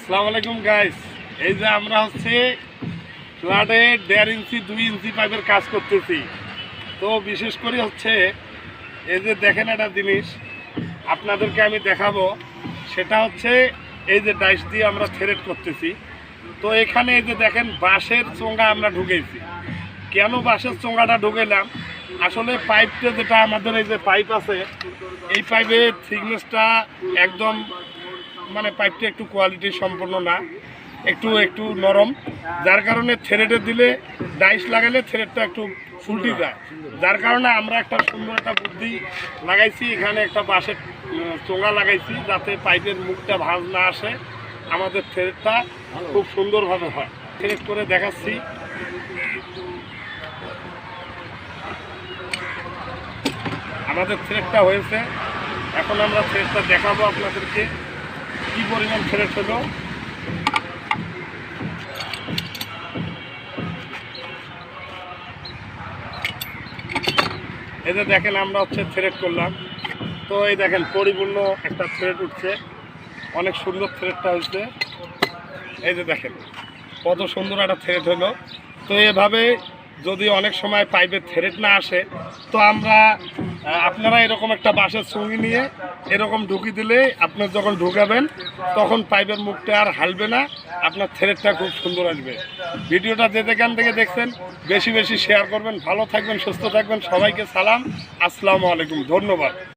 আসসালামু আলাইকুম গাইস। এই যে আমরা ফ্ল্যাটে 1.5 ইঞ্চি 2 ইঞ্চি পাইপের কাজ করতেছি। তো বিশেষ করে এই যে দেখেন একটা জিনিস আপনাদেরকে আমি দেখাবো, সেটা এই যে ডাইস দিয়ে আমরা থ্রেড করতেছি। তো এখানে এই যে দেখেন বাঁশের চোঙা আমরা ঢুকেছি। কেন বাঁশের চোঙাটা ঢুকেলাম? আসলে পাইপটা যেটা আমাদের এই যে পাইপ আছে, এই পাইপের থিকনেসটা একদম পাইপটা একটু কোয়ালিটি সম্পন্ন না, একটু নরম, যার কারণে থ্রেডে দিলে ডাইস লাগালে থ্রেডটা একটু ফুলটি যায়। যার কারণে আমরা একটা সুন্দর একটা বুদ্ধি লাগাইছি, এখানে একটা বাঁশের চোঙা লাগাইছি যাতে পাইপের মুখটা ভাঁজ না আসে, আমাদের থ্রেডটা খুব সুন্দরভাবে হয়। থ্রেড করে দেখাচ্ছি। আমাদের থ্রেডটা হয়েছে, এখন আমরা থ্রেডটা দেখাবো আপনাদেরকে কি পরিমাণ থ্রেড হলো। এই যে দেখেন আমরা থ্রেড করলাম, তো এই দেখেন পরিপূর্ণ একটা থ্রেড উঠছে, অনেক সুন্দর থ্রেডটা হয়েছে। এই যে দেখেন কত সুন্দর একটা থ্রেড হলো। তো এভাবে যদি অনেক সময় পাইপের থ্রেড না আসে, তো আপনারা এরকম একটা বাঁশের চুঙি নিয়ে এরকম ঢুকি দিলে আপনার যখন ঢুকাবেন তখন পাইপের মুখটা আর হালবে না, আপনার থ্রেডটা খুব সুন্দর আসবে। ভিডিওটা যে যেখান থেকে দেখছেন বেশি বেশি শেয়ার করবেন। ভালো থাকবেন, সুস্থ থাকবেন। সবাইকে সালাম, আসসালামু আলাইকুম, ধন্যবাদ।